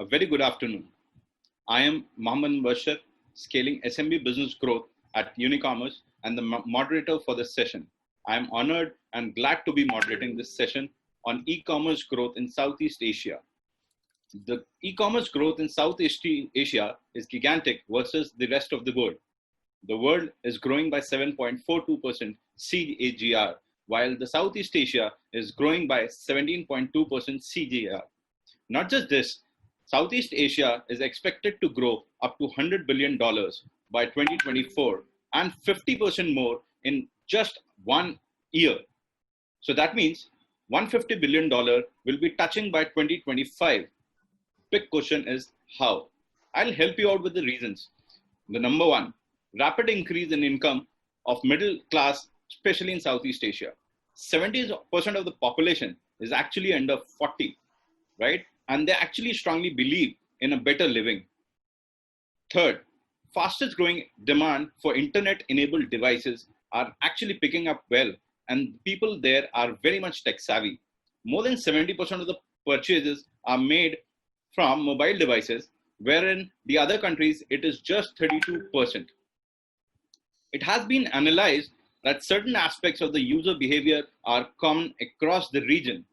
A very good afternoon. I am Mohammed Bashar, scaling SMB business growth at Unicommerce and the moderator for this session. I am honored and glad to be moderating this session on e-commerce growth in Southeast Asia. The e-commerce growth in Southeast Asia is gigantic versus the rest of the world. The world is growing by 7.42% CAGR, while the Southeast Asia is growing by 17.2% CAGR. Not just this, Southeast Asia is expected to grow up to $100 billion by 2024 and 50% more in just 1 year. So that means $150 billion will be touching by 2025. Big question is how? I'll help you out with the reasons. The number one, rapid increase in income of middle class, especially in Southeast Asia. 70% of the population is actually under 40, right? And they actually strongly believe in a better living. Third, fastest growing demand for internet-enabled devices are actually picking up well, and people there are very much tech savvy. More than 70% of the purchases are made from mobile devices, wherein the other countries, it is just 32%. It has been analyzed that certain aspects of the user behavior are common across the region.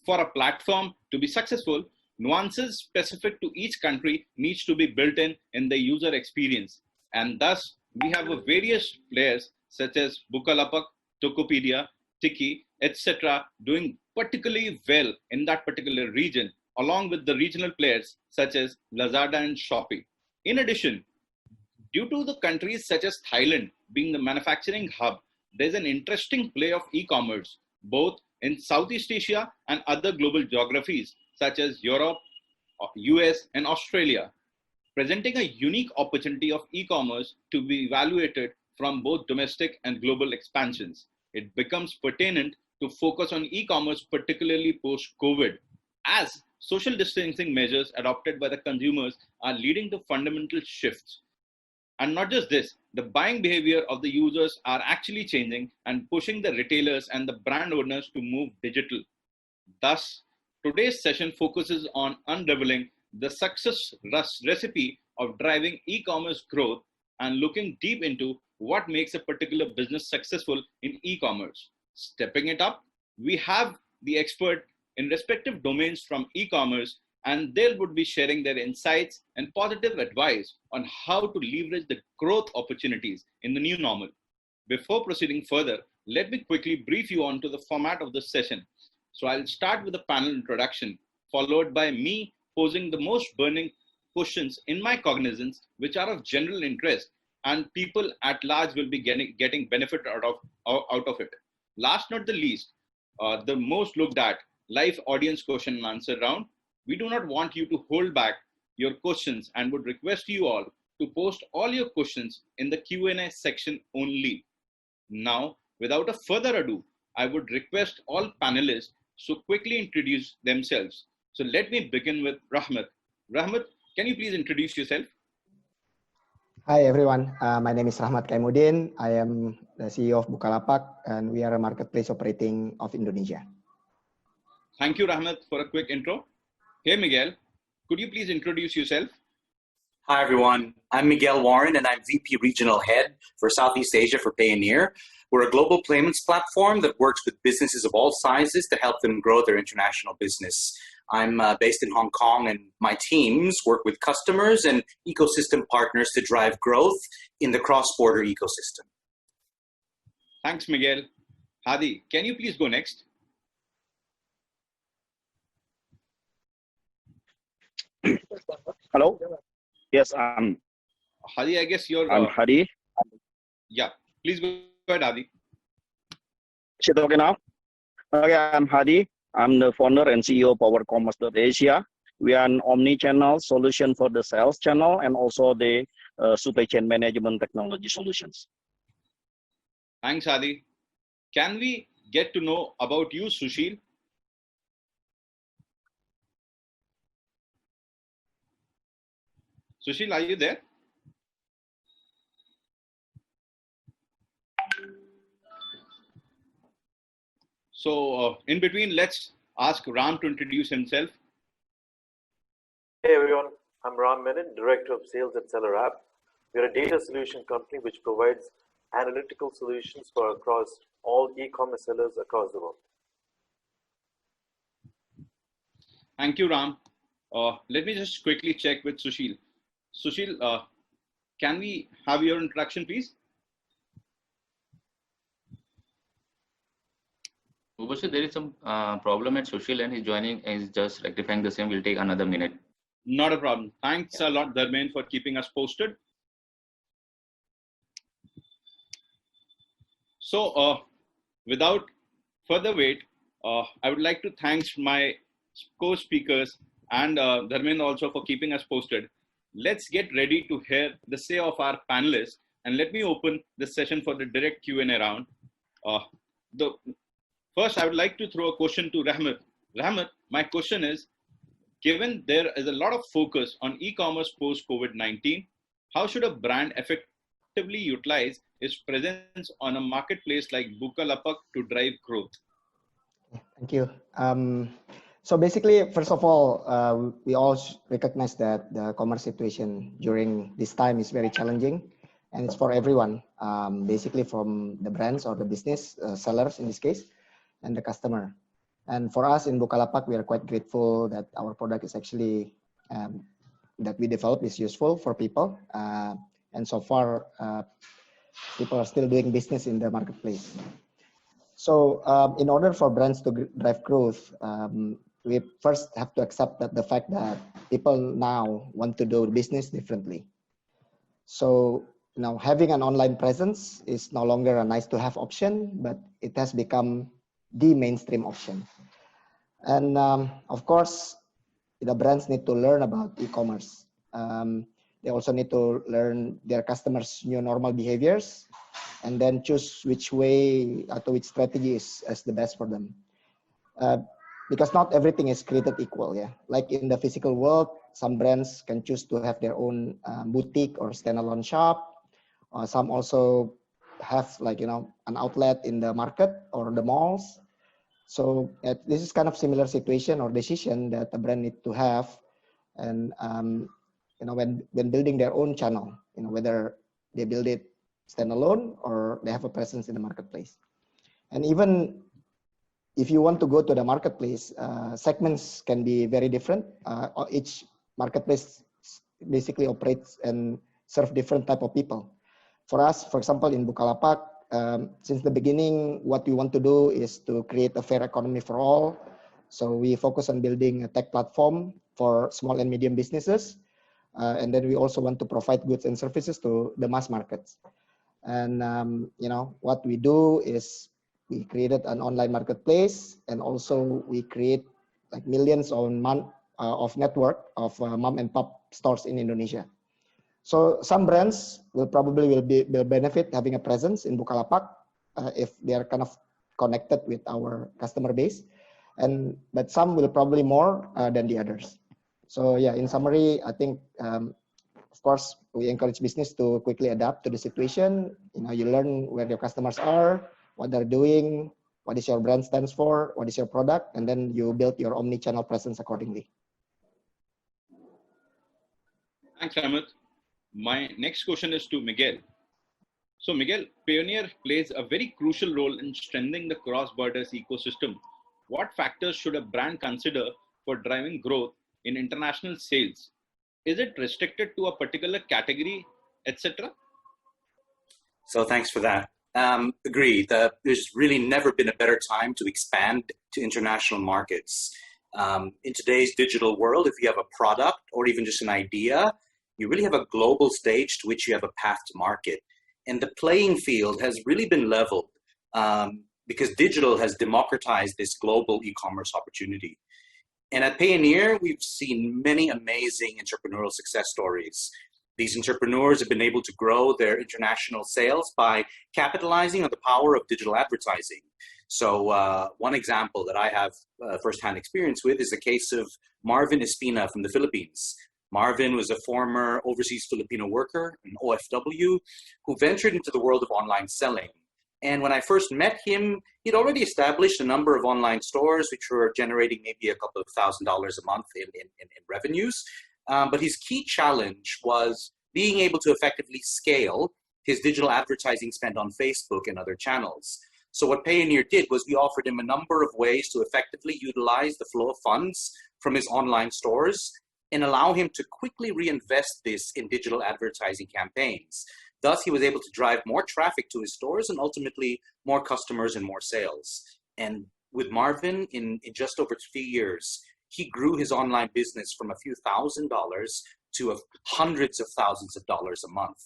For a platform to be successful, nuances specific to each country needs to be built in the user experience. And thus, we have various players such as Bukalapak, Tokopedia, Tiki, etc. doing particularly well in that particular region, along with the regional players such as Lazada and Shopee. In addition, due to the countries such as Thailand being the manufacturing hub, there's an interesting play of e-commerce, both in Southeast Asia and other global geographies, such as Europe, US, and Australia, presenting a unique opportunity of e-commerce to be evaluated from both domestic and global expansions. It becomes pertinent to focus on e-commerce, particularly post-COVID, as social distancing measures adopted by the consumers are leading to fundamental shifts. And not just this, the buying behavior of the users are actually changing and pushing the retailers and the brand owners to move digital. Thus, today's session focuses on unraveling the success recipe of driving e-commerce growth and looking deep into what makes a particular business successful in e-commerce. Stepping it up, we have the expert in respective domains from e-commerce, and they would be sharing their insights and positive advice on how to leverage the growth opportunities in the new normal. Before proceeding further, let me quickly brief you on to the format of this session. So I'll start with a panel introduction, followed by me posing the most burning questions in my cognizance, which are of general interest, and people at large will be getting benefit out of it. Last not the least, the most looked at live audience question and answer round. We do not want you to hold back your questions and would request you all to post all your questions in the Q&A section only. Now, without a further ado, I would request all panelists to quickly introduce themselves. So let me begin with Rachmat. Rachmat, can you please introduce yourself? Hi everyone, my name is Rachmat Kaimuddin. I am the CEO of Bukalapak, and we are a marketplace operating of Indonesia. Thank you, Rachmat, for a quick intro. Hey Miguel, could you please introduce yourself? Hi everyone, I'm Miguel Warren and I'm VP Regional Head for Southeast Asia for Payoneer. We're a global payments platform that works with businesses of all sizes to help them grow their international business. I'm based in Hong Kong, and my teams work with customers and ecosystem partners to drive growth in the cross-border ecosystem. Thanks, Miguel. Hadi, can you please go next? Hello. Yes, I'm Hadi. I guess you're. I'm Hadi. Yeah, please go ahead, Hadi. Is it okay now? Okay, I'm Hadi. I'm the founder and CEO of PowerCommerce Asia. We are an omnichannel solution for the sales channel and also the supply chain management technology solutions. Thanks, Hadi. Can we get to know about you, Sushil? Sushil, are you there? So in between, let's ask Ram to introduce himself. Hey everyone, I'm Ram Menon, Director of Sales at Seller App. We're a data solution company which provides analytical solutions for across all e-commerce sellers across the world. Thank you, Ram. Let me just quickly check with Sushil. Sushil, can we have your introduction, please? Obviously, there is some problem at Sushil and he's joining and he's just rectifying the same. Will take another minute. Not a problem. Thanks a lot, Dharmen, for keeping us posted. So, without further wait, I would like to thank my co-speakers and Dharmen also for keeping us posted. Let's get ready to hear the say of our panelists, and let me open the session for the direct Q&A round. First, I would like to throw a question to Rachmat. Rachmat, my question is, given there is a lot of focus on e-commerce post-COVID-19, how should a brand effectively utilize its presence on a marketplace like Bukalapak to drive growth? Thank you. So basically, first of all, we all recognize that the commerce situation during this time is very challenging, and it's for everyone, basically from the brands or the business sellers in this case, and the customer. And for us in Bukalapak, we are quite grateful that our product is actually, that we develop is useful for people. And so far, people are still doing business in the marketplace. So in order for brands to drive growth, we first have to accept that the fact that people now want to do business differently. So now having an online presence is no longer a nice to have option, but it has become the mainstream option. And of course, the brands need to learn about e-commerce. They also need to learn their customers' new normal behaviors and then choose which way or which strategy is the best for them. Because not everything is created equal, yeah. Like in the physical world, some brands can choose to have their own boutique or standalone shop. Some also have an outlet in the market or the malls. So this is kind of similar situation or decision that a brand need to have, and when building their own channel, whether they build it standalone or they have a presence in the marketplace. And even if you want to go to the marketplace, segments can be very different. Each marketplace basically operates and serve different type of people. For us, for example, in Bukalapak, since the beginning, what we want to do is to create a fair economy for all. So we focus on building a tech platform for small and medium businesses. And then we also want to provide goods and services to the mass markets. And, what we do is we created an online marketplace, and also we create like millions of network of mom and pop stores in Indonesia. So some brands will benefit having a presence in Bukalapak if they are kind of connected with our customer base, but some will probably more than the others. So yeah, in summary, I think of course we encourage business to quickly adapt to the situation. You learn where your customers are, what they're doing, what is your brand stands for, what is your product, and then you build your omni-channel presence accordingly. Thanks, Rachmat. My next question is to Miguel. So Miguel, Payoneer plays a very crucial role in strengthening the cross-borders ecosystem. What factors should a brand consider for driving growth in international sales? Is it restricted to a particular category, etc.? So thanks for that. Agreed. There's really never been a better time to expand to international markets. In today's digital world, if you have a product or even just an idea, you really have a global stage to which you have a path to market. And the playing field has really been leveled because digital has democratized this global e-commerce opportunity. And at Payoneer, we've seen many amazing entrepreneurial success stories. These entrepreneurs have been able to grow their international sales by capitalizing on the power of digital advertising. So one example that I have firsthand experience with is the case of Marvin Espina from the Philippines. Marvin was a former overseas Filipino worker, an OFW, who ventured into the world of online selling. And when I first met him, he'd already established a number of online stores, which were generating maybe a couple of $1,000s a month in revenues. But his key challenge was being able to effectively scale his digital advertising spend on Facebook and other channels. So what Payoneer did was we offered him a number of ways to effectively utilize the flow of funds from his online stores and allow him to quickly reinvest this in digital advertising campaigns. Thus, he was able to drive more traffic to his stores and ultimately more customers and more sales. And with Marvin, in just over 3 years, he grew his online business from a few $1,000s to hundreds of thousands of dollars a month.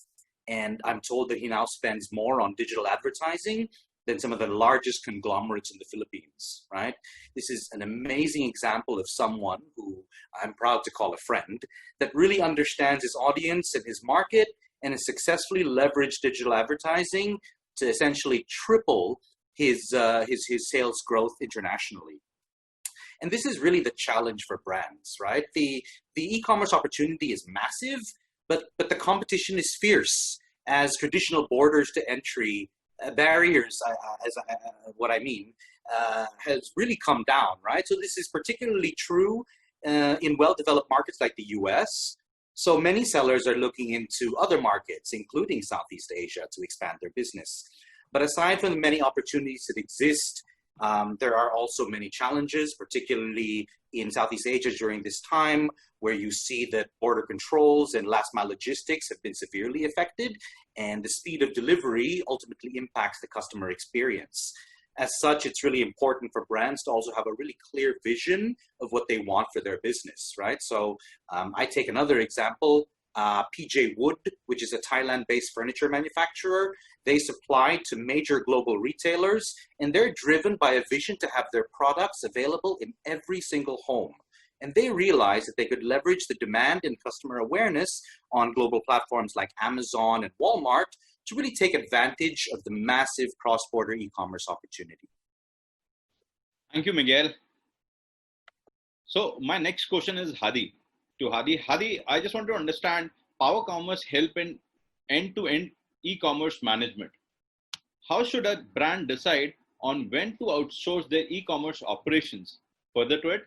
And I'm told that he now spends more on digital advertising than some of the largest conglomerates in the Philippines, right? This is an amazing example of someone who I'm proud to call a friend that really understands his audience and his market and has successfully leveraged digital advertising to essentially triple his sales growth internationally. And this is really the challenge for brands, right? The e-commerce opportunity is massive, but the competition is fierce as traditional borders to entry barriers, what I mean, has really come down, right? So this is particularly true in well-developed markets like the US. So many sellers are looking into other markets, including Southeast Asia, to expand their business. But aside from the many opportunities that exist, there are also many challenges, particularly in Southeast Asia during this time, where you see that border controls and last mile logistics have been severely affected, and the speed of delivery ultimately impacts the customer experience. As such, it's really important for brands to also have a really clear vision of what they want for their business, right? So I take another example, PJ Wood, which is a Thailand-based furniture manufacturer. They supply to major global retailers, and they're driven by a vision to have their products available in every single home. And they realized that they could leverage the demand and customer awareness on global platforms like Amazon and Walmart to really take advantage of the massive cross-border e-commerce opportunity. Thank you, Miguel. So my next question is Hadi. To Hadi. Hadi, I just want to understand PowerCommerce help in end-to-end e-commerce management. How should a brand decide on when to outsource their e-commerce operations? Further to it,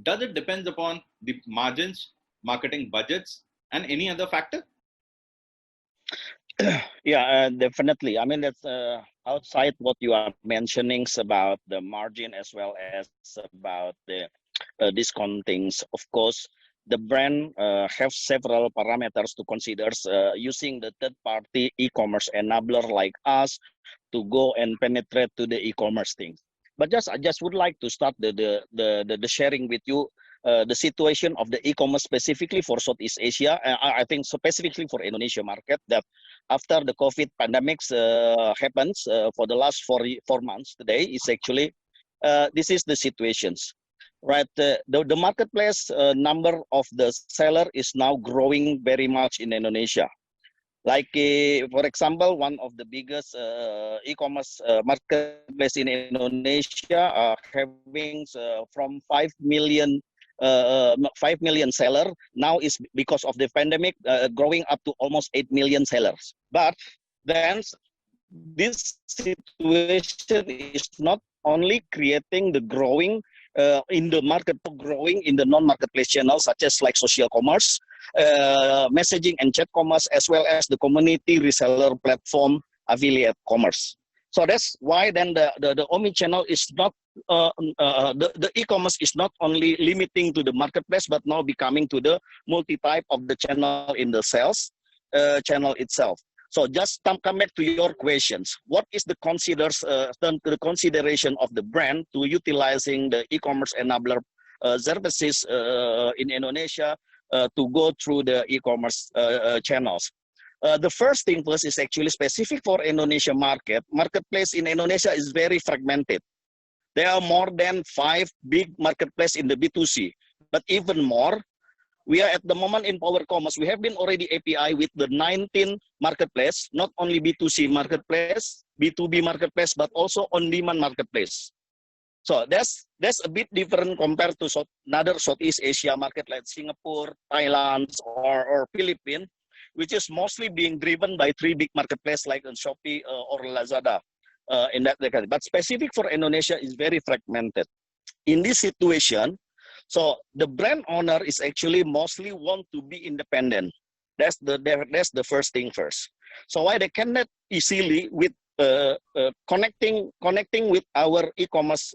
does it depend upon the margins, marketing budgets, and any other factor? Yeah, definitely. I mean, that's outside what you are mentioning about the margin as well as about the discountings. Of course, the brand have several parameters to consider using the third-party e-commerce enabler like us to go and penetrate to the e-commerce things. But I just would like to start the sharing with you the situation of the e-commerce specifically for Southeast Asia. I think specifically for Indonesia market, that after the COVID pandemics happens for the last four months today is actually this is the situations. Right, the marketplace number of the seller is now growing very much in Indonesia. Like, for example, one of the biggest e-commerce marketplace in Indonesia having from 5 million seller now is because of the pandemic growing up to almost 8 million sellers. But then this situation is not only creating the growing in the market, growing in the non-marketplace channels such as like social commerce, messaging and chat commerce, as well as the community reseller platform affiliate commerce. So that's why then the Omnichannel is not the e-commerce is not only limiting to the marketplace, but now becoming to the multi-type of the channel in the sales channel itself. So just come back to your questions. What is the consideration of the brand to utilizing the e-commerce enabler services in Indonesia to go through the e-commerce channels? The first thing first is actually specific for Indonesia market. Marketplace in Indonesia is very fragmented. There are more than 5 big marketplace in the B2C, but even more, we are at the moment in PowerCommerce, we have been already API with the 19 marketplace, not only B2C marketplace, B2B marketplace, but also on-demand marketplace. So that's a bit different compared to another Southeast Asia market like Singapore, Thailand, or Philippines, which is mostly being driven by 3 big marketplaces like Shopee or Lazada in that regard. But specific for Indonesia is very fragmented. In this situation, So the brand owner is actually mostly want to be independent. That's the first thing first. So why they cannot easily with connecting with our e-commerce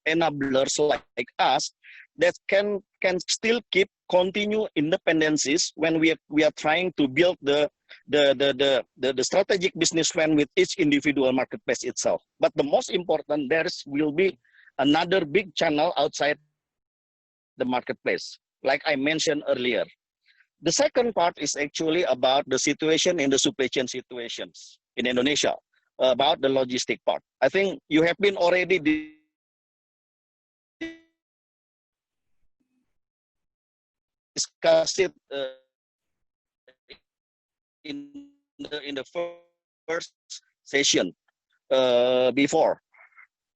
enablers like us that can still keep continue independencies when we are trying to build the strategic business plan with each individual marketplace itself. But the most important, will be another big channel outside the marketplace, like I mentioned earlier. The second part is actually about the situation in the supply chain situations in Indonesia, about the logistic part. I think you have been already discussed it in the first session before.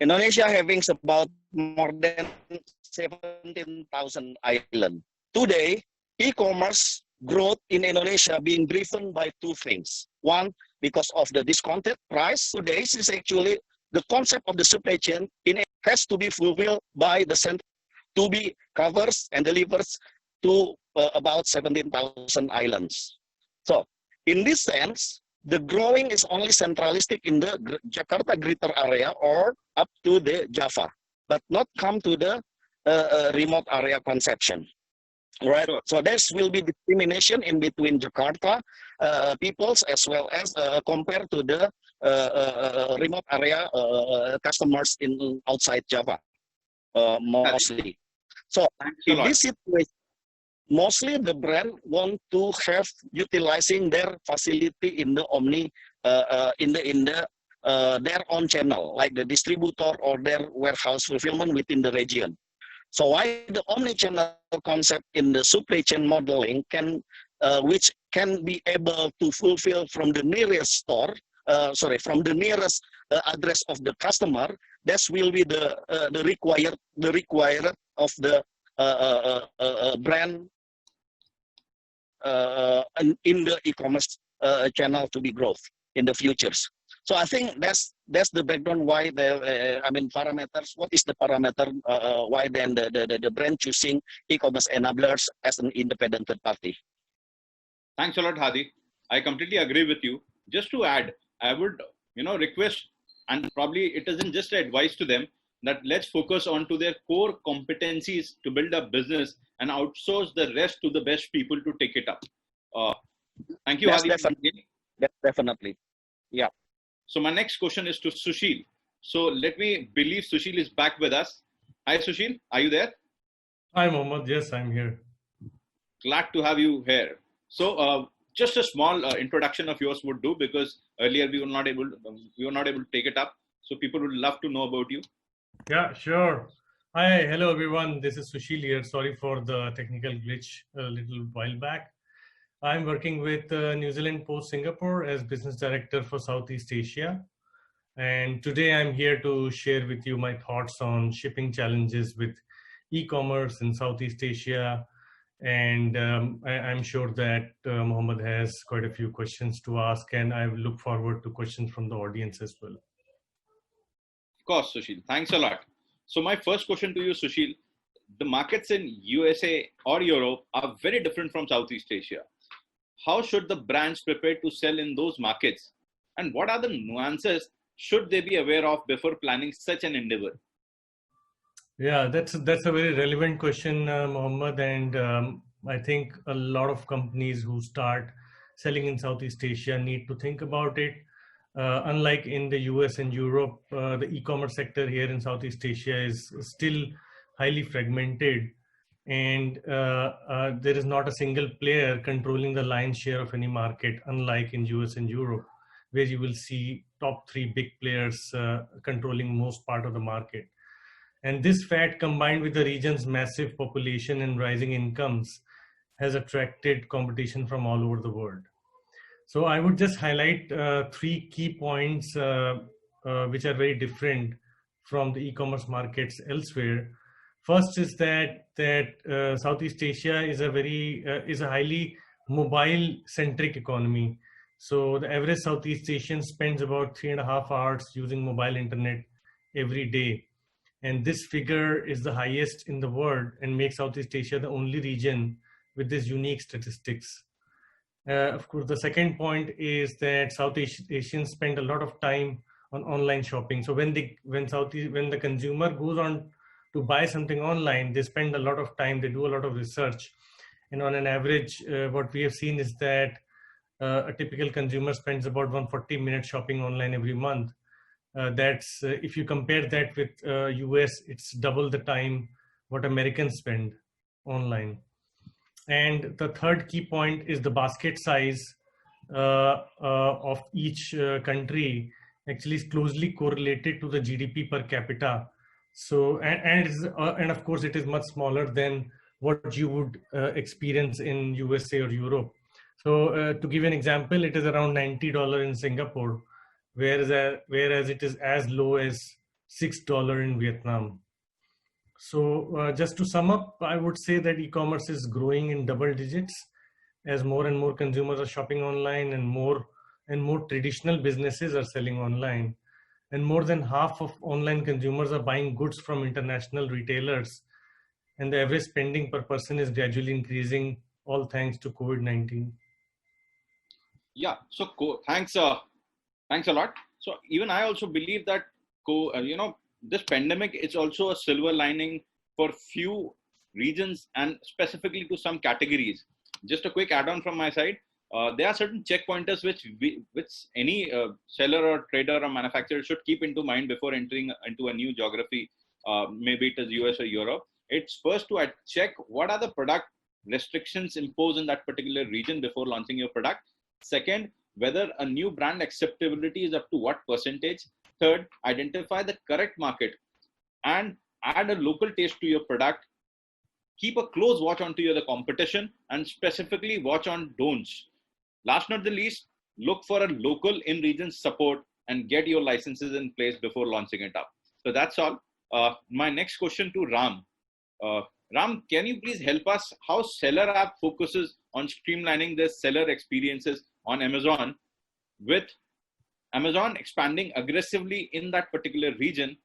Indonesia having about more than 17,000 islands. Today, e-commerce growth in Indonesia being driven by two things. One, because of the discounted price. Today is actually the concept of the supply chain has to be fulfilled by the center to be covers and delivers to about 17,000 islands. So in this sense, the growing is only centralistic in the Jakarta greater area or up to the Java, but not come to the remote area conception. Right. Sure. So there will be discrimination in between Jakarta peoples as well as compared to the remote area customers in outside Java, mostly. So in this situation, mostly the brand want to have utilizing their facility in the Omni their own channel, like the distributor or their warehouse fulfillment within the region. So why the omnichannel concept in the supply chain modeling can, which can be able to fulfill from the nearest store, from the nearest address of the customer, that will be the required of the brand in the e-commerce channel to be growth in the futures. So I think that's the background why parameters. What is the parameter? Why then the brand choosing e-commerce enablers as an independent third party? Thanks a lot, Hadi. I completely agree with you. Just to add, I would request, and probably it isn't just advice to them, that let's focus on to their core competencies to build a business and outsource the rest to the best people to take it up. Thank you, Hadi. Definitely. Yeah. So my next question is to Sushil. So let me believe Sushil is back with us. Hi, Sushil. Are you there? Hi, Mohammed. Yes, I'm here. Glad to have you here. So just a small introduction of yours would do, because earlier we were not able to take it up. So people would love to know about you. Yeah, sure. Hi, hello everyone. This is Sushil here. Sorry for the technical glitch a little while back. I'm working with New Zealand Post Singapore as Business Director for Southeast Asia. And today I'm here to share with you my thoughts on shipping challenges with e-commerce in Southeast Asia. And I'm sure that Mohammed has quite a few questions to ask, and I look forward to questions from the audience as well. Of course, Sushil. Thanks a lot. So my first question to you, Sushil, the markets in USA or Europe are very different from Southeast Asia. How should the brands prepare to sell in those markets? And what are the nuances should they be aware of before planning such an endeavor? Yeah, that's a very relevant question, Mohammed. And I think a lot of companies who start selling in Southeast Asia need to think about it. Unlike in the US and Europe, the e-commerce sector here in Southeast Asia is still highly fragmented. And there is not a single player controlling the lion's share of any market, unlike in US and Europe, where you will see top 3 big players controlling most part of the market. And this fact, combined with the region's massive population and rising incomes, has attracted competition from all over the world. So I would just highlight 3 key points which are very different from the e-commerce markets elsewhere. First is that Southeast Asia is a highly mobile-centric economy. So the average Southeast Asian spends about 3.5 hours using mobile internet every day. And this figure is the highest in the world and makes Southeast Asia the only region with this unique statistics. Of course, the second point is that Southeast Asians spend a lot of time on online shopping. So when the consumer goes on to buy something online, they spend a lot of time, they do a lot of research. And on an average, what we have seen is that a typical consumer spends about 140 minutes shopping online every month. That's if you compare that with US, it's double the time what Americans spend online. And the third key point is the basket size of each country actually is closely correlated to the GDP per capita. So, and of course, it is much smaller than what you would experience in USA or Europe. So to give an example, it is around $90 in Singapore, whereas it is as low as $6 in Vietnam. So just to sum up, I would say that e-commerce is growing in double digits as more and more consumers are shopping online and more traditional businesses are selling online. And more than half of online consumers are buying goods from international retailers. And the average spending per person is gradually increasing, all thanks to COVID-19. Yeah, so thanks a lot. So even I also believe that this pandemic is also a silver lining for few regions and specifically to some categories. Just a quick add-on from my side. There are certain checkpointers which any seller or trader or manufacturer should keep into mind before entering into a new geography. Maybe it is US or Europe. It's first to check what are the product restrictions imposed in that particular region before launching your product. Second, whether a new brand acceptability is up to what percentage. Third, identify the correct market and add a local taste to your product. Keep a close watch onto the competition and specifically watch on don'ts. Last but not the least, look for a local in-region support and get your licenses in place before launching it up. So that's all. My next question to Ram. Ram, can you please help us how Seller App focuses on streamlining the seller experiences on Amazon, with Amazon expanding aggressively in that particular region?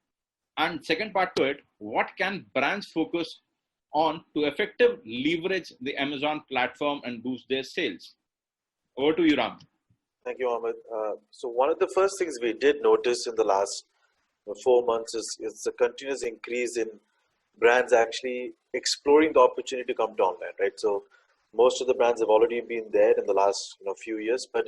And second part to it, what can brands focus on to effectively leverage the Amazon platform and boost their sales? Over to you, Ram. Thank you, Ahmed. So one of the first things we did notice in the last 4 months is the continuous increase in brands actually exploring the opportunity to come to online, right? So most of the brands have already been there in the last few years, but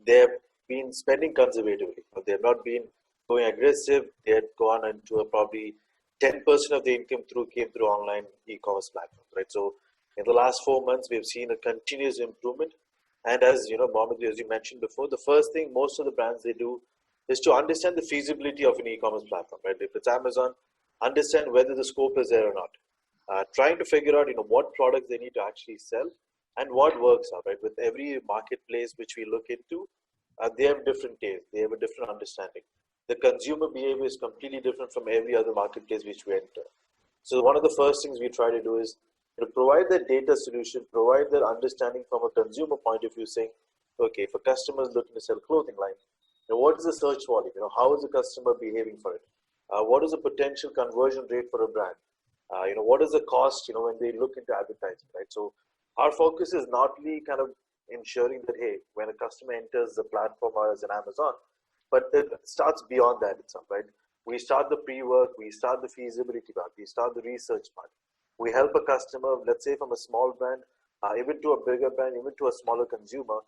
they have been spending conservatively. They have not been going aggressive. They had gone into probably 10% of the income came through online e-commerce platforms, right? So in the last 4 months, we've seen a continuous improvement. And as Mohammed, as you mentioned before, the first thing most of the brands they do is to understand the feasibility of an e-commerce platform, right? If it's Amazon, understand whether the scope is there or not. Trying to figure out what products they need to actually sell and what works out, right? With every marketplace which we look into, they have different tastes, they have a different understanding. The consumer behavior is completely different from every other marketplace which we enter. So one of the first things we try to do is provide that data solution, provide that understanding from a consumer point of view, saying, okay, if a customer is looking to sell clothing line, what is the search volume? How is the customer behaving for it? What is the potential conversion rate for a brand? What is the cost, when they look into advertising, right? So our focus is not only kind of ensuring that, hey, when a customer enters the platform or as an Amazon, but it starts beyond that itself, right? We start the pre-work, we start the feasibility part, we start the research part. We help a customer, let's say from a small brand, even to a bigger brand, even to a smaller consumer,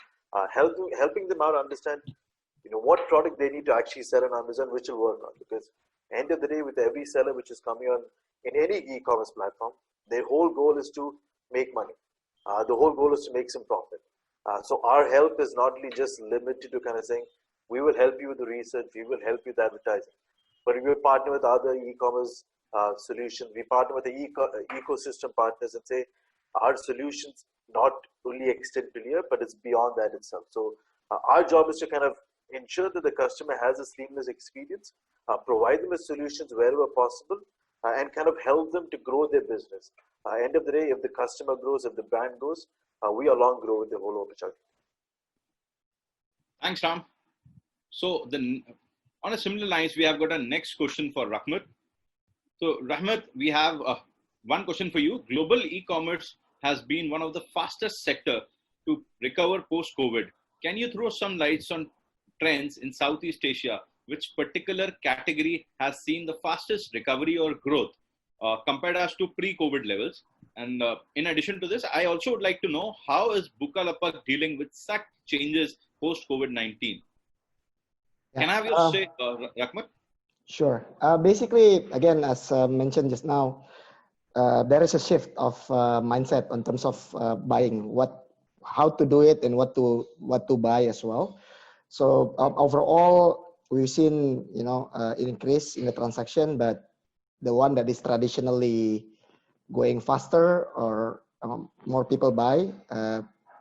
helping them out understand, what product they need to actually sell on Amazon, which will work on. Because end of the day, with every seller which is coming on in any e-commerce platform, their whole goal is to make money. The whole goal is to make some profit. So our help is not only just limited to kind of saying, we will help you with the research, we will help you with advertising, but we will partner with other e-commerce solutions. We partner with the ecosystem partners and say, our solutions not only extend to here, but it's beyond that itself. So our job is to kind of ensure that the customer has a seamless experience, provide them with solutions wherever possible, and kind of help them to grow their business. End of the day, if the customer grows, if the brand grows, we along grow with the whole opportunity. Thanks, Ram. So on a similar lines, we have got a next question for Rachmat. So, Rachmat, we have one question for you. Global e-commerce has been one of the fastest sector to recover post-COVID. Can you throw some lights on trends in Southeast Asia? Which particular category has seen the fastest recovery or growth compared as to pre-COVID levels? And in addition to this, I also would like to know how is Bukalapak dealing with such changes post-COVID-19? Can I have your say, Rachmat? Sure. Basically, again, as mentioned just now, there is a shift of mindset in terms of buying, how to do it and what to buy as well. So overall, we've seen an increase in the transaction, but the one that is traditionally going faster or more people buy,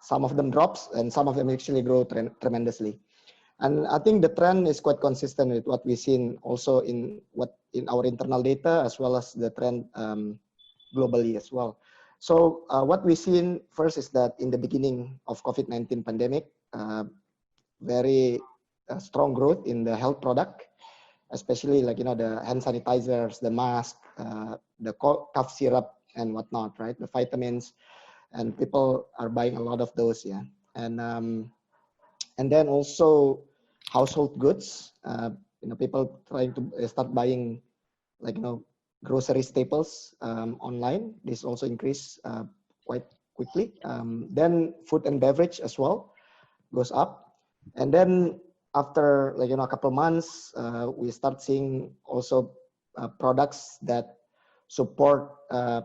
some of them drops and some of them actually grow tremendously. And I think the trend is quite consistent with what we've seen also in our internal data, as well as the trend globally as well. So what we've seen first is that in the beginning of COVID-19 pandemic, very strong growth in the health product, especially like the hand sanitizers, the mask, the cough syrup and whatnot, right? The vitamins, and people are buying a lot of those, yeah. And then also household goods, people trying to start buying grocery staples online. This also increased quite quickly. Then food and beverage as well goes up. And then after a couple months, we start seeing also products that support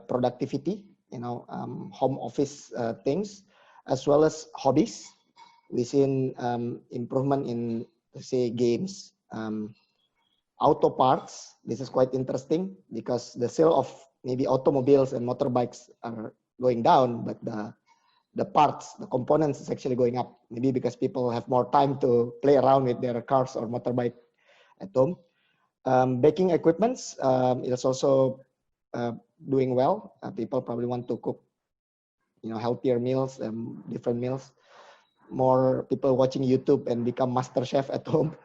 productivity, home office things, as well as hobbies. We've seen improvement in, say, games, auto parts. This is quite interesting because the sale of maybe automobiles and motorbikes are going down, but the parts, the components is actually going up, maybe because people have more time to play around with their cars or motorbike at home. Baking equipments is also doing well. People probably want to cook, healthier meals, different meals. More people watching YouTube and become master chef at home.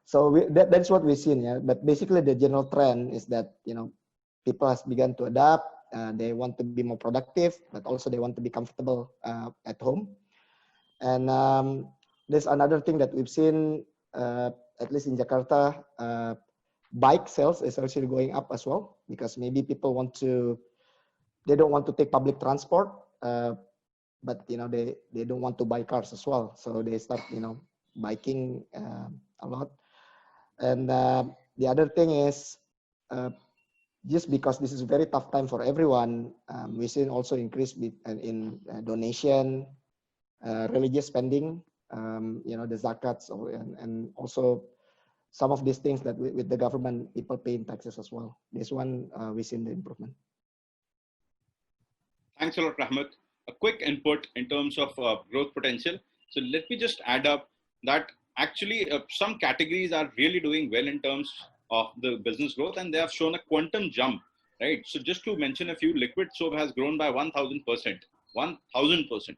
So that's what we've seen, yeah. But basically, the general trend is that people has begun to adapt. They want to be more productive, but also they want to be comfortable at home. And there's another thing that we've seen, at least in Jakarta, bike sales is actually going up as well, because maybe people they don't want to take public transport, but they don't want to buy cars as well, so they start biking a lot. And the other thing is, just because this is a very tough time for everyone, we've seen also increase in donation, religious spending, the zakats, and also some of these things that with the government, people paying taxes as well. This one, we've seen the improvement. Thanks a lot, Rachmat. A quick input in terms of growth potential. So let me just add up that actually some categories are really doing well in terms of the business growth, and they have shown a quantum jump, right? So just to mention a few, liquid soap has grown by 1,000%. 1,000%.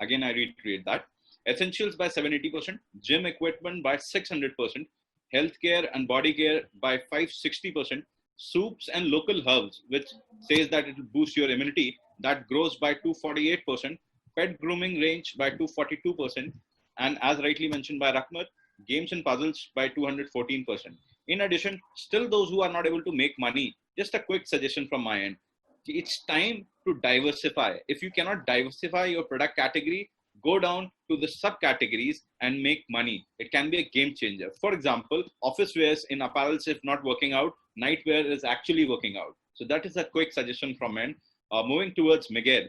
Again, I reiterate that. Essentials by 780%, gym equipment by 600%, healthcare and body care by 560%, soups and local herbs, which says that it will boost your immunity, that grows by 248%, pet grooming range by 242%, and as rightly mentioned by Rachmat, games and puzzles by 214%. In addition, still those who are not able to make money, just a quick suggestion from my end. It's time to diversify. If you cannot diversify your product category, go down to the subcategories and make money. It can be a game changer. For example, office wears in apparels, if not working out, nightwear is actually working out. So that is a quick suggestion from me. Moving towards Miguel.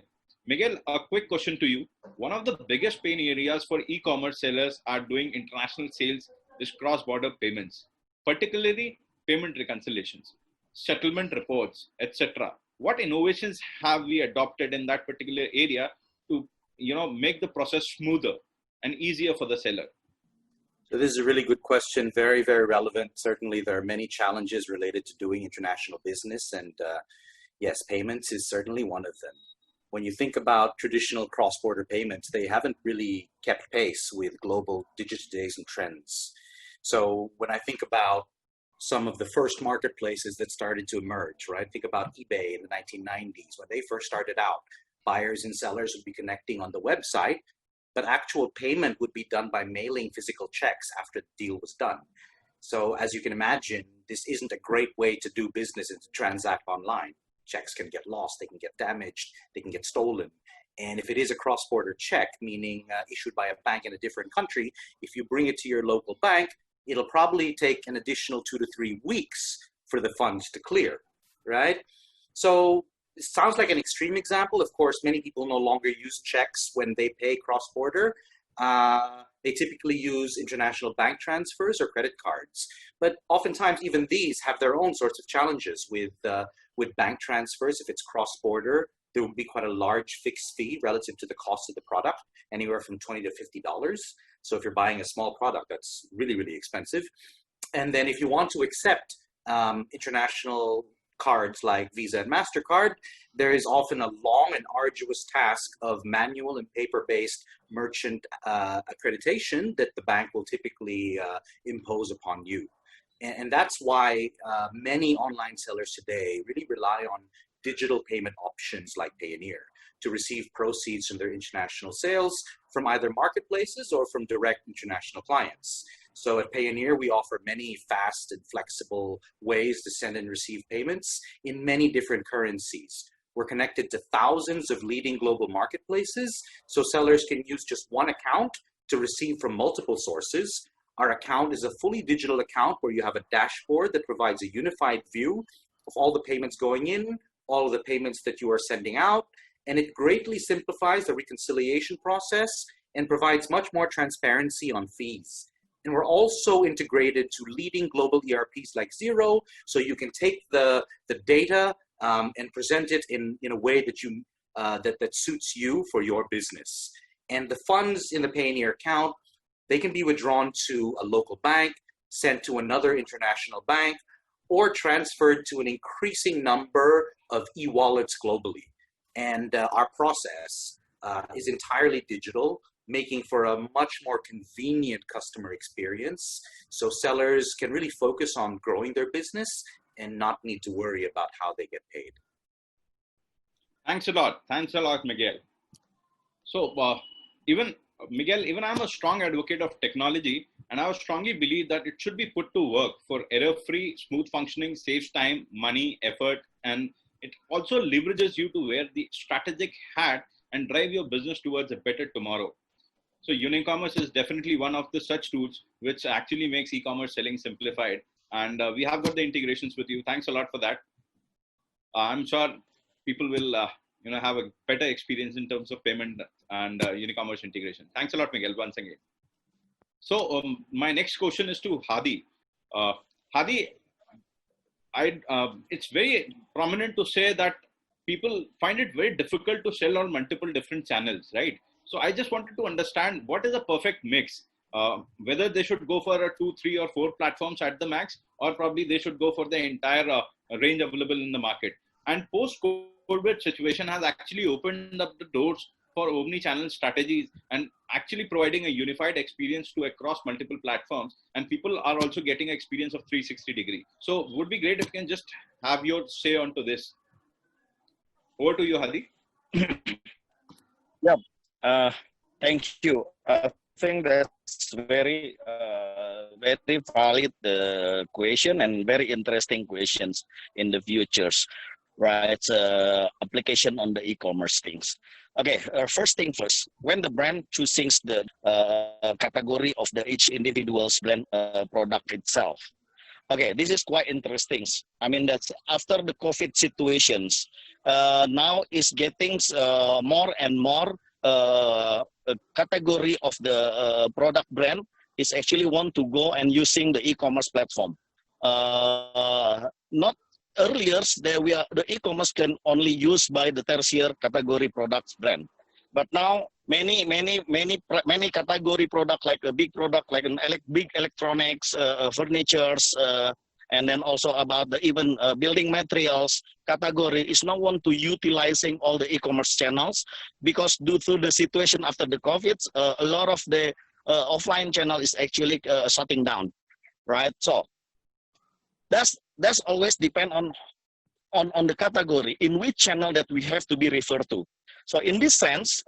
Miguel, a quick question to you. One of the biggest pain areas for e-commerce sellers are doing international sales is cross-border payments, particularly payment reconciliations, settlement reports, etc. What innovations have we adopted in that particular area to make the process smoother and easier for the seller? So this is a really good question, very, very relevant. Certainly there are many challenges related to doing international business, and yes, payments is certainly one of them. When you think about traditional cross-border payments, they haven't really kept pace with global digitization trends. So when I think about some of the first marketplaces that started to emerge, right? Think about eBay in the 1990s. When they first started out, buyers and sellers would be connecting on the website, but actual payment would be done by mailing physical checks after the deal was done. So as you can imagine, this isn't a great way to do business and to transact online. Checks can get lost, they can get damaged, they can get stolen. And if it is a cross-border check, meaning issued by a bank in a different country, if you bring it to your local bank, it'll probably take an additional 2 to 3 weeks for the funds to clear, right? So it sounds like an extreme example. Of course, many people no longer use checks when they pay cross-border. They typically use international bank transfers or credit cards. But oftentimes, even these have their own sorts of challenges with bank transfers. If it's cross-border, there will be quite a large fixed fee relative to the cost of the product, anywhere from $20 to $50. So if you're buying a small product, that's really, really expensive. And then if you want to accept international cards like Visa and MasterCard, there is often a long and arduous task of manual and paper-based merchant accreditation that the bank will typically impose upon you. And that's why many online sellers today really rely on digital payment options like Payoneer to receive proceeds from their international sales from either marketplaces or from direct international clients. So at Payoneer, we offer many fast and flexible ways to send and receive payments in many different currencies. We're connected to thousands of leading global marketplaces, so sellers can use just one account to receive from multiple sources. Our account is a fully digital account where you have a dashboard that provides a unified view of all the payments going in, all of the payments that you are sending out, and it greatly simplifies the reconciliation process and provides much more transparency on fees. And we're also integrated to leading global ERPs like Xero, so you can take the data and present it in a way that that suits you for your business. And the funds in the Payoneer account, they can be withdrawn to a local bank, sent to another international bank, or transferred to an increasing number of e-wallets globally. And our process is entirely digital, making for a much more convenient customer experience. So sellers can really focus on growing their business and not need to worry about how they get paid. Thanks a lot. Thanks a lot, Miguel. So Miguel, even I'm a strong advocate of technology, and I strongly believe that it should be put to work for error-free, smooth functioning, saves time, money, effort, and it also leverages you to wear the strategic hat and drive your business towards a better tomorrow. So Unicommerce is definitely one of the such tools which actually makes e-commerce selling simplified. And we have got the integrations with you. Thanks a lot for that. I'm sure people will have a better experience in terms of payment and Unicommerce integration. Thanks a lot, Miguel, once again. So my next question is to Hadi. Hadi, it's very prominent to say that people find it very difficult to sell on multiple different channels, right? So I just wanted to understand what is a perfect mix, whether they should go for a 2, 3, or 4 platforms at the max, or probably they should go for the entire range available in the market. And post-COVID situation has actually opened up the doors for omni-channel strategies and actually providing a unified experience to across multiple platforms. And people are also getting experience of 360 degree. So would be great if you can just have your say onto this. Over to you, Hadi. Yeah, thank you. I think that's very valid question and very interesting questions in the futures, right? Application on the e-commerce things. Okay, first thing first, when the brand choosing the category of the each individual's brand product itself. Okay, this is quite interesting. I mean, that's after the COVID situations, now is getting more and more category of the product brand is actually want to go and using the e-commerce platform. Not earlier, the e-commerce can only use by the tertiary category products brand, but now many category product like a big product like an big electronics, furnitures, and then also about the even building materials category is now want to utilizing all the e-commerce channels, because due to the situation after the COVID, a lot of the offline channel is actually shutting down, right? So that's always depend on the category in which channel that we have to be referred to. So in this sense,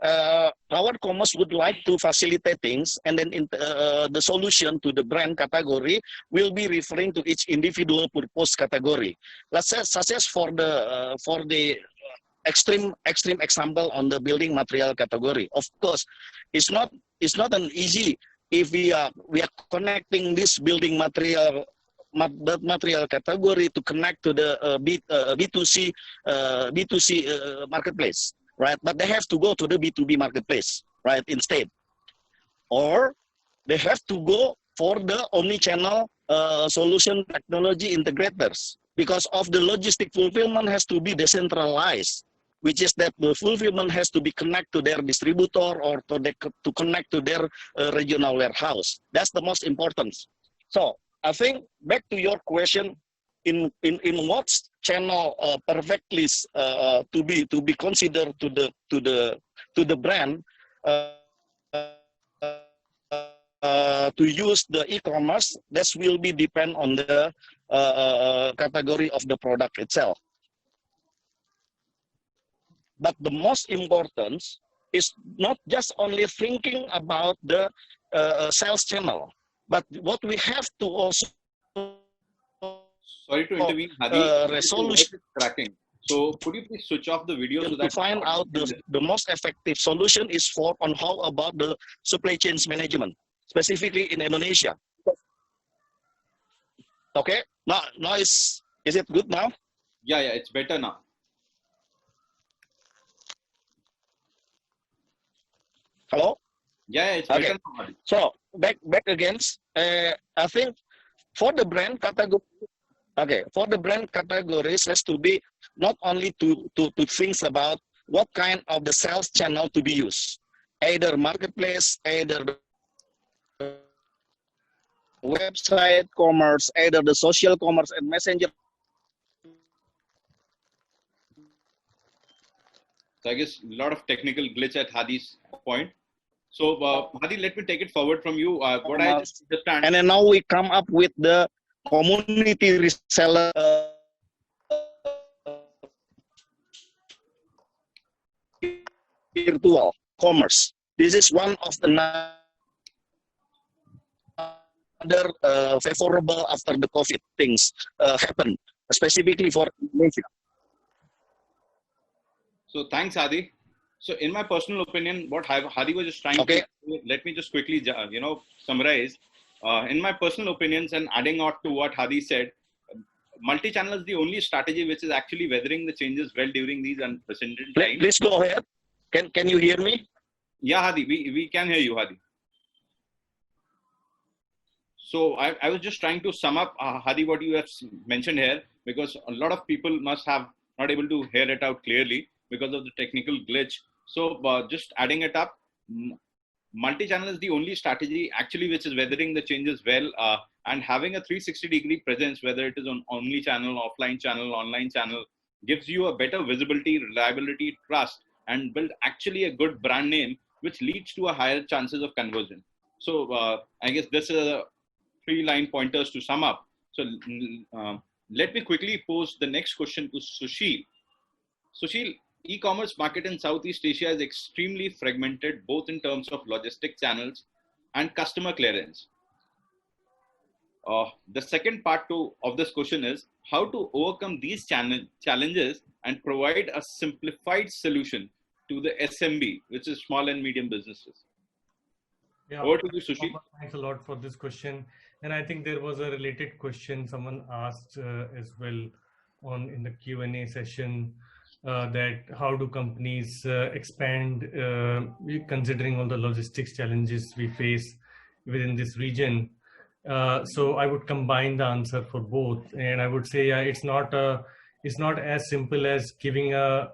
PowerCommerce would like to facilitate things, and then the solution to the brand category will be referring to each individual purpose category. Let's say, such as for the extreme example on the building material category. Of course, it's not an easy if we are connecting this building material category to connect to the B2C marketplace, right? But they have to go to the B2B marketplace, right, instead. Or they have to go for the omnichannel solution technology integrators, because of the logistic fulfillment has to be decentralized, which is that the fulfillment has to be connect to their distributor or to connect to their regional warehouse. That's the most important. So I think back to your question, in what channel perfectly to be considered to the brand to use the e-commerce, that will be depend on the category of the product itself. But the most important is not just only thinking about the sales channel, but what we have to also Sorry to intervene, Hadi. Resolution Cracking. So could you please switch off the video so to that find out the most effective solution is on how about the supply chains management, specifically in Indonesia. Okay, now is it good now? Yeah, it's better now. Hello? Yeah, it's Okay. better now. So back again, I think for the brand category, for the brand categories has to be not only to think about what kind of the sales channel to be used, either marketplace, either the website commerce, either the social commerce and messenger. So I guess a lot of technical glitch at Hadi's point. So Hadi, let me take it forward from you. What I just understand. And then now we come up with the community reseller virtual commerce. This is one of the other favorable after the COVID things happen, specifically for Indonesia. So thanks, Hadi. So in my personal opinion, what Hadi was just trying to, let me just quickly, summarize. In my personal opinions and adding on to what Hadi said, multi-channel is the only strategy which is actually weathering the changes well during these unprecedented times. Please go ahead. Can you hear me? Yeah, Hadi, we can hear you, Hadi. So I was just trying to sum up, Hadi, what you have mentioned here, because a lot of people must have not able to hear it out clearly because of the technical glitch. So just adding it up, multi-channel is the only strategy actually which is weathering the changes well, and having a 360-degree presence, whether it is on omni-channel, offline channel, online channel, gives you a better visibility, reliability, trust, and build actually a good brand name, which leads to a higher chances of conversion. So I guess this is a 3-line pointers to sum up. So let me quickly pose the next question to Sushil. Sushil, e-commerce market in Southeast Asia is extremely fragmented, both in terms of logistic channels and customer clearance. The second part of this question is how to overcome these challenges and provide a simplified solution to the SMB, which is small and medium businesses. Yeah, over to you, Sushil. Thanks a lot for this question. And I think there was a related question someone asked as well in the Q&A session, that how do companies expand considering all the logistics challenges we face within this region. So I would combine the answer for both, and I would say it's not as simple as giving a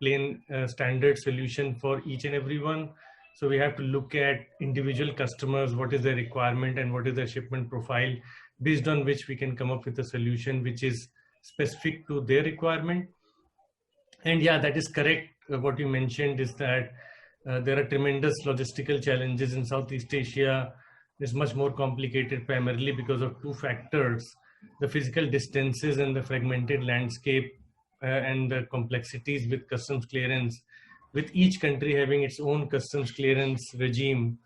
plain standard solution for each and every one. So we have to look at individual customers, what is their requirement and what is their shipment profile, based on which we can come up with a solution which is specific to their requirement. And yeah, that is correct. What you mentioned is that there are tremendous logistical challenges in Southeast Asia. It's much more complicated primarily because of two factors. the physical distances and the fragmented landscape and the complexities with customs clearance, with each country having its own customs clearance regime.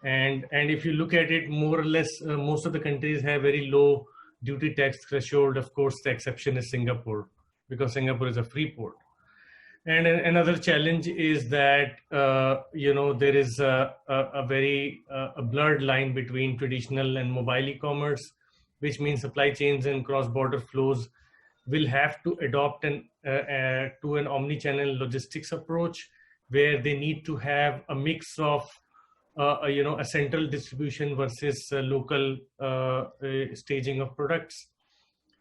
And if you look at it, more or less, most of the countries have very low duty tax threshold. Of course, the exception is Singapore, because Singapore is a free port. And another challenge is that there is a very blurred line between traditional and mobile e-commerce, which means supply chains and cross-border flows will have to adopt to an omni-channel logistics approach, where they need to have a mix of a central distribution versus local staging of products.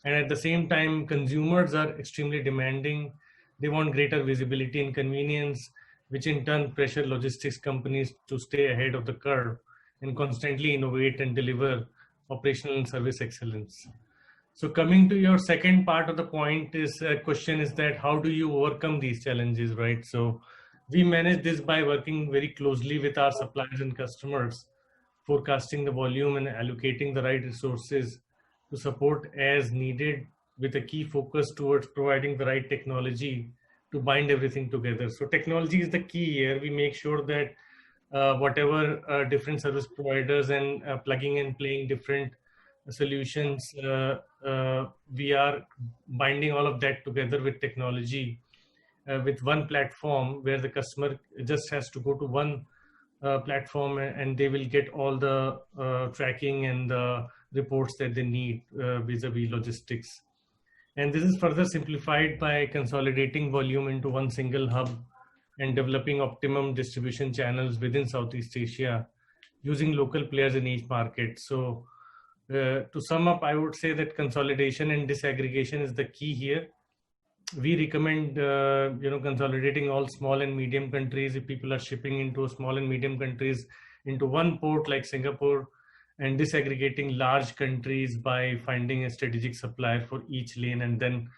And at the same time, consumers are extremely demanding. They want greater visibility and convenience, which in turn pressure logistics companies to stay ahead of the curve and constantly innovate and deliver operational and service excellence. So coming to your second part of the question is that how do you overcome these challenges, right? So we manage this by working very closely with our suppliers and customers, forecasting the volume and allocating the right resources to support as needed, with a key focus towards providing the right technology to bind everything together. So technology is the key here. We make sure that whatever different service providers and plugging and playing different solutions, we are binding all of that together with technology, with one platform where the customer just has to go to one platform and they will get all the tracking and the reports that they need vis-a-vis logistics. And this is further simplified by consolidating volume into one single hub and developing optimum distribution channels within Southeast Asia, using local players in each market. So to sum up, I would say that consolidation and disaggregation is the key here. We recommend consolidating all small and medium countries, if people are shipping into small and medium countries, into one port like Singapore, and disaggregating large countries by finding a strategic supplier for each lane and then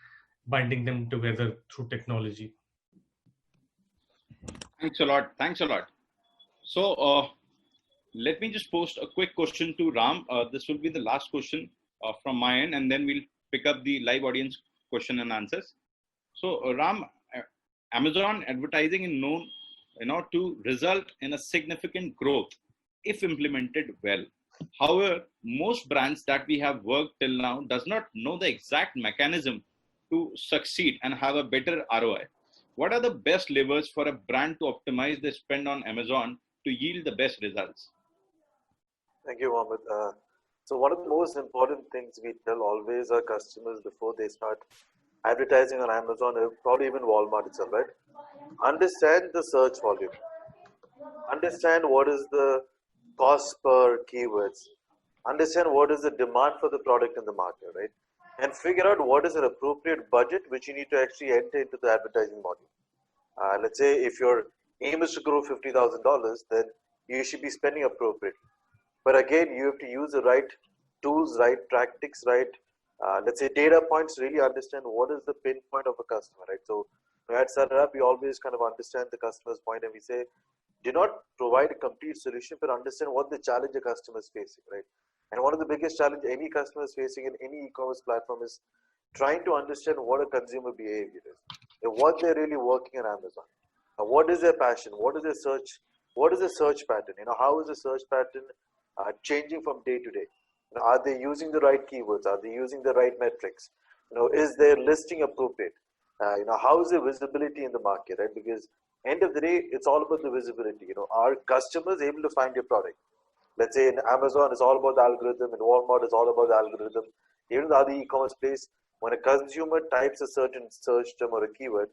binding them together through technology. Thanks a lot. Thanks a lot. So let me just post a quick question to Ram. This will be the last question from my end, and then we'll pick up the live audience question and answers. So Ram, Amazon advertising is known to result in a significant growth if implemented well. However, most brands that we have worked till now does not know the exact mechanism to succeed and have a better ROI. What are the best levers for a brand to optimize their spend on Amazon to yield the best results? Thank you, Mohammed. So one of the most important things we tell always our customers before they start advertising on Amazon, probably even Walmart itself, right? Understand the search volume. Understand what is the cost per keywords. Understand what is the demand for the product in the market, right? And figure out what is an appropriate budget which you need to actually enter into the advertising model. Let's say if your aim is to grow $50,000, then you should be spending appropriately. But again, you have to use the right tools, right tactics, right, let's say data points to really understand what is the pinpoint of a customer, right? So at startup, we always kind of understand the customer's point and we say, do not provide a complete solution, but understand what the challenge a customer is facing, right? And one of the biggest challenge any customer is facing in any e-commerce platform is trying to understand what a consumer behavior is, and what they're really working on Amazon. What is their passion? What is their search? What is the search pattern? How is the search pattern changing from day to day? Are they using the right keywords? Are they using the right metrics? Is their listing appropriate? How is the visibility in the market, right? Because end of the day, it's all about the visibility. Are customers able to find your product? Let's say in Amazon, it's all about the algorithm. In Walmart, it's all about the algorithm. Even the other e-commerce place, when a consumer types a certain search term or a keyword,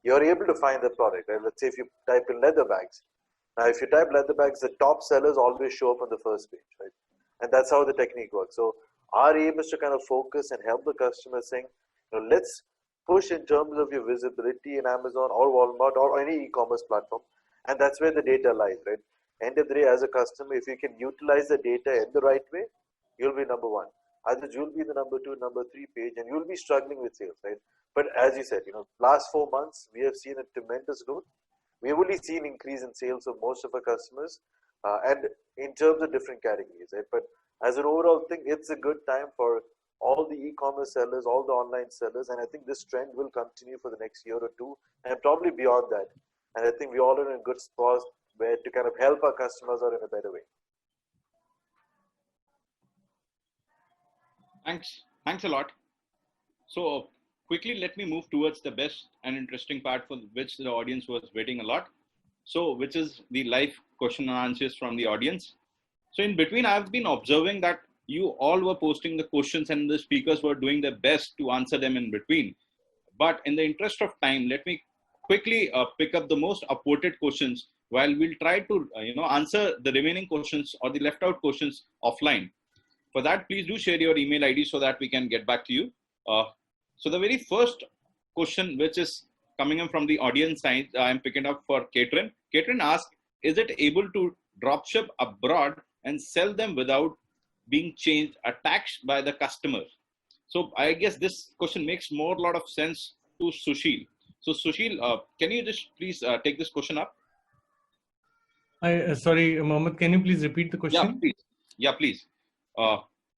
you're able to find the product, right? Let's say if you type in leather bags. Now, if you type leather bags, the top sellers always show up on the first page, right? And that's how the technique works. So our aim is to kind of focus and help the customer saying, let's push in terms of your visibility in Amazon or Walmart or any e-commerce platform. And that's where the data lies, right? End of the day, as a customer, if you can utilize the data in the right way, you'll be number one. Otherwise, you'll be the number two, number three page, and you'll be struggling with sales, right? But as you said, last 4 months, we have seen a tremendous growth. We've only seen increase in sales of most of our customers, and in terms of different categories, right? But as an overall thing, it's a good time for all the e-commerce sellers, all the online sellers, and I think this trend will continue for the next year or two, and probably beyond that. And I think we all are in a good spot where to kind of help our customers out in a better way. Thanks a lot. So quickly, let me move towards the best and interesting part for which the audience was waiting a lot. So, which is the live question and answers from the audience. So in between, I've been observing that you all were posting the questions and the speakers were doing their best to answer them in between. But in the interest of time, let me quickly pick up the most upvoted questions while we'll try to answer the remaining questions or the left out questions offline. For that, please do share your email ID so that we can get back to you. So the very first question, which is coming in from the audience side, I'm picking up for Katrin. Katrin asked, is it able to dropship abroad and sell them without being changed or taxed by the customer? So I guess this question makes a lot of sense to Sushil. So Sushil, can you just please take this question up? Sorry, Mohammed, can you please repeat the question? Yeah, please.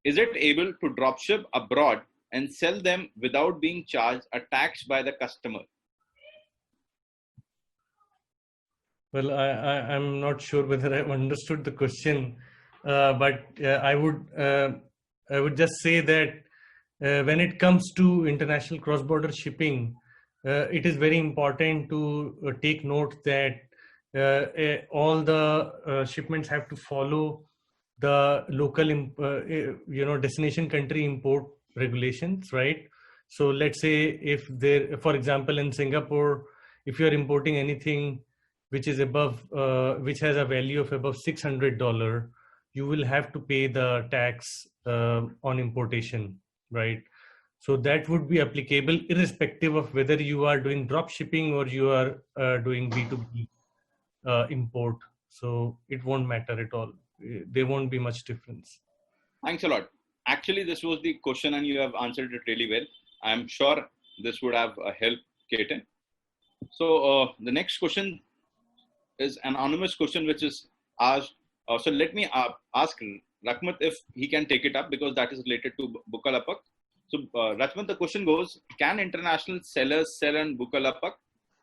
Is it able to dropship abroad and sell them without being charged or taxed by the customer? Well, I'm not sure whether I've understood the question, but I would just say that when it comes to international cross-border shipping, it is very important to take note that all the shipments have to follow the local, destination country import regulations, right? So let's say if there, for example, in Singapore, if you're importing anything which is above, which has a value of above $600, you will have to pay the tax on importation, right? So that would be applicable irrespective of whether you are doing drop shipping or you are doing B2B import. So it won't matter at all. There won't be much difference. Thanks a lot. Actually, this was the question and you have answered it really well. I'm sure this would have helped Ketan. So the next question is an anonymous question which is asked. So let me ask Rachmat if he can take it up because that is related to Bukalapak. So Rachmat, the question goes, can international sellers sell on Bukalapak?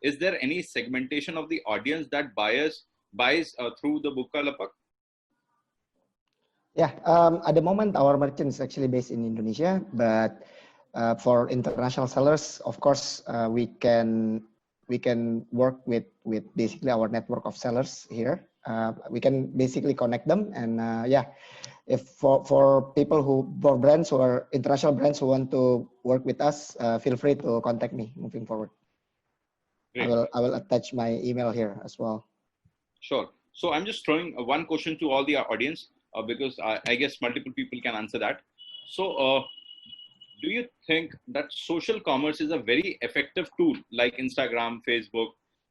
Is there any segmentation of the audience that buys through the Bukalapak? Yeah, at the moment, our merchant is actually based in Indonesia, but for international sellers, of course, we can work with basically our network of sellers here. We can basically connect them, and if for people for brands who are international brands who want to work with us, feel free to contact me moving forward. Great. I will attach my email here as well. Sure. So I'm just throwing one question to all the audience because I guess multiple people can answer that. So do you think that social commerce is a very effective tool like Instagram, Facebook,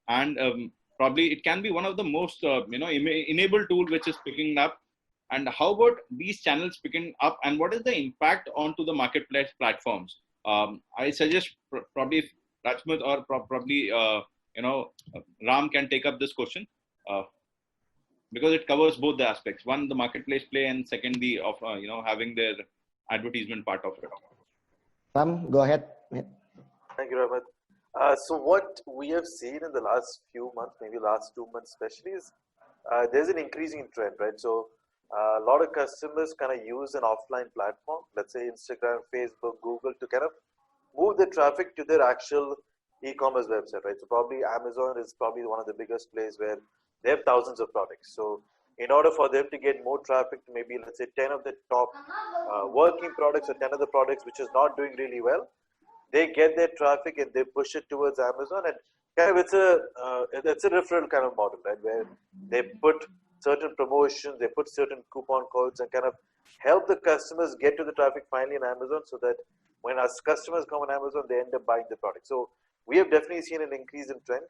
and probably it can be one of the most enabled tool which is picking up? And how about these channels picking up, and what is the impact onto the marketplace platforms? I suggest probably if Rachmat or probably Ram can take up this question because it covers both the aspects. One, the marketplace play, and second, the of having their advertisement part of it. Ram, go ahead. Thank you, Rachmat. So what we have seen in the last few months, maybe last 2 months especially, is there's an increasing trend, right? So a lot of customers kind of use an offline platform, let's say Instagram, Facebook, Google, to kind of move the traffic to their actual e-commerce website, right? So probably Amazon is probably one of the biggest places where they have thousands of products. So in order for them to get more traffic to maybe, let's say, 10 of the top working products or 10 of the products which is not doing really well, they get their traffic and they push it towards Amazon, and kind of it's a referral kind of model, right? Where they put certain promotions, they put certain coupon codes, and kind of help the customers get to the traffic finally on Amazon, so that when our customers come on Amazon, they end up buying the product. So we have definitely seen an increase in trend.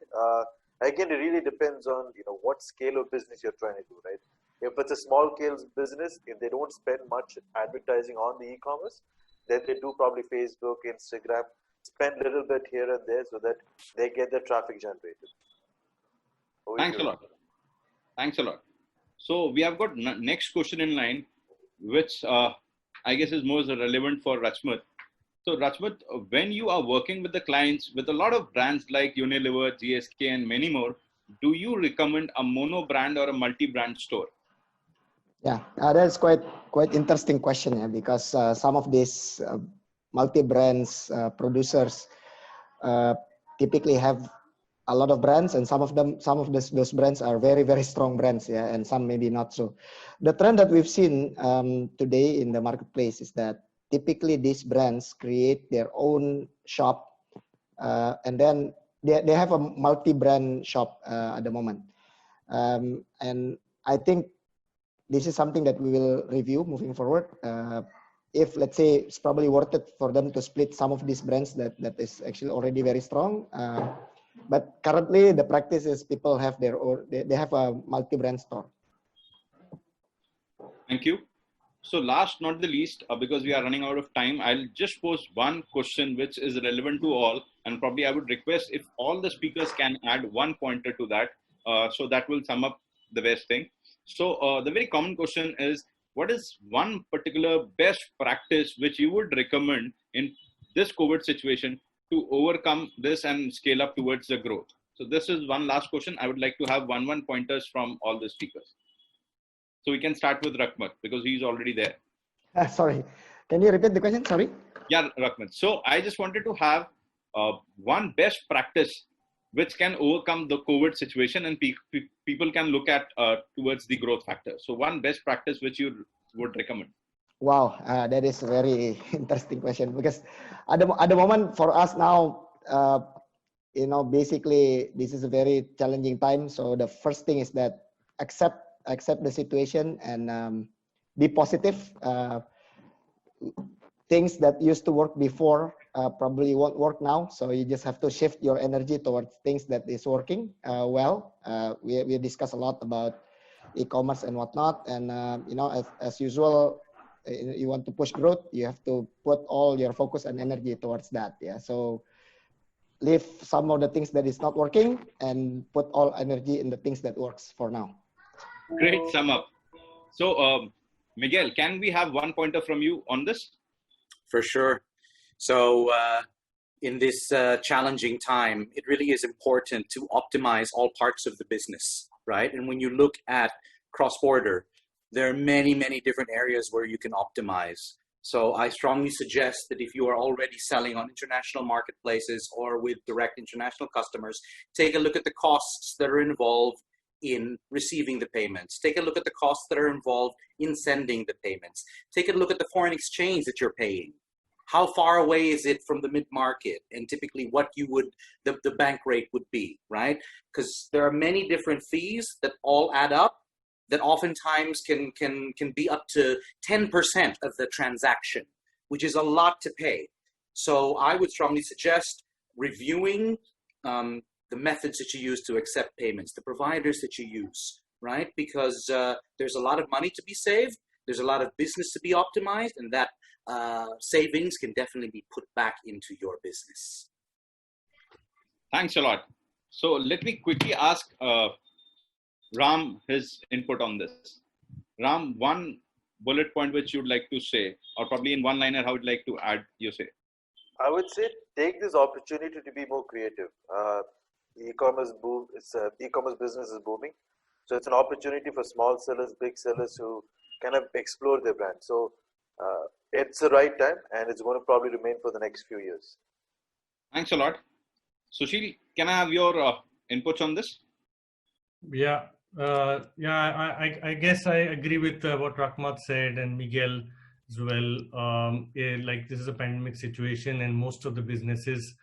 Again, it really depends on what scale of business you're trying to do, right? If it's a small scale business, if they don't spend much advertising on the e-commerce, then they do probably Facebook, Instagram, spend a little bit here and there so that they get the traffic generated. Thanks a lot. Thanks a lot. So we have got next question in line, which I guess is more relevant for Rachmat. So Rachmat, when you are working with the clients with a lot of brands like Unilever, GSK, and many more, do you recommend a mono brand or a multi-brand store? Yeah, that's quite interesting question, yeah, because some of these multi-brands producers typically have a lot of brands, and some of those brands are very strong brands, yeah, and some maybe not so. The trend that we've seen today in the marketplace is that typically these brands create their own shop, and then they have a multi-brand shop at the moment, and I think this is something that we will review moving forward. If let's say it's probably worth it for them to split some of these brands that is actually already very strong. But currently the practice is people have their own, they have a multi-brand store. Thank you. So last not the least, because we are running out of time, I'll just pose one question which is relevant to all, and probably I would request if all the speakers can add one pointer to that, so that will sum up the best thing. So the very common question is, what is one particular best practice which you would recommend in this COVID situation to overcome this and scale up towards the growth? So this is one last question. I would like to have one pointers from all the speakers. So we can start with Rachmat because he's already there. Sorry, can you repeat the question? Sorry. Yeah, Rachmat. So I just wanted to have one best practice which can overcome the COVID situation and people can look at towards the growth factor. So one best practice which you would recommend. Wow, that is a very interesting question, because at the moment for us now, basically this is a very challenging time. So the first thing is that accept the situation and be positive. Things that used to work before probably won't work now. So you just have to shift your energy towards things that is working well. We discuss a lot about e-commerce and whatnot. And, as usual, you want to push growth, you have to put all your focus and energy towards that. Yeah. So leave some of the things that is not working and put all energy in the things that works for now. Great sum up. So Miguel, can we have one pointer from you on this? For sure. So in this challenging time, it really is important to optimize all parts of the business, right? And when you look at cross-border, there are many different areas where you can optimize. So I strongly suggest that if you are already selling on international marketplaces or with direct international customers, take a look at the costs that are involved in receiving the payments. Take a look at the costs that are involved in sending the payments. Take a look at the foreign exchange that you're paying. How far away is it from the mid-market, and typically what you would, the bank rate would be, right? Because there are many different fees that all add up that oftentimes can be up to 10% of the transaction, which is a lot to pay. So I would strongly suggest reviewing the methods that you use to accept payments, the providers that you use, right? Because there's a lot of money to be saved, there's a lot of business to be optimized, and that savings can definitely be put back into your business. Thanks a lot. So let me quickly ask Ram his input on this. Ram, one bullet point which you'd like to say, or probably in one liner, how would you like to add, you say? I would say take this opportunity to be more creative. E-commerce boom. E-commerce business is booming, so it's an opportunity for small sellers, big sellers who kind of explore their brand. So it's the right time, and it's going to probably remain for the next few years. Thanks a lot. Sushil, can I have your inputs on this? Yeah, I guess I agree with what Rachmat said and Miguel as well. Like this is a pandemic situation, and most of the businesses,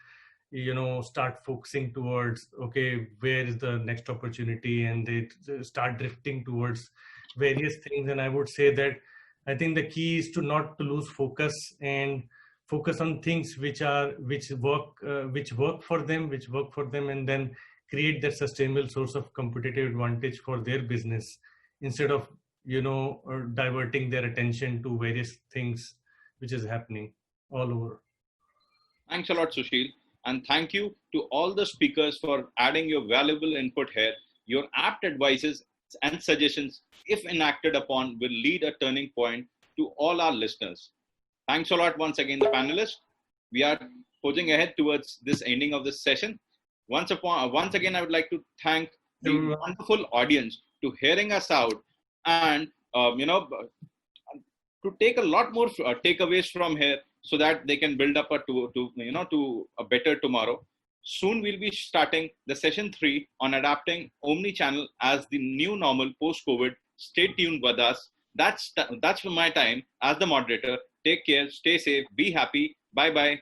start focusing towards, okay, where is the next opportunity, and they start drifting towards various things. And I would say that I think the key is to not to lose focus and focus on things which work for them, and then create that sustainable source of competitive advantage for their business, instead of diverting their attention to various things which is happening all over. Thanks a lot, Sushil. And thank you to all the speakers for adding your valuable input here. Your apt advices and suggestions, if enacted upon, will lead a turning point to all our listeners. Thanks a lot once again, the panelists. We are forging ahead towards this ending of this session. Once again, I would like to thank the wonderful audience to hearing us out and, to take a lot more takeaways from here so that they can build up to a better tomorrow. Soon we'll be starting the session 3 on adapting Omnichannel as the new normal post-COVID. Stay tuned with us. That's my time as the moderator. Take care, stay safe, be happy. Bye-bye.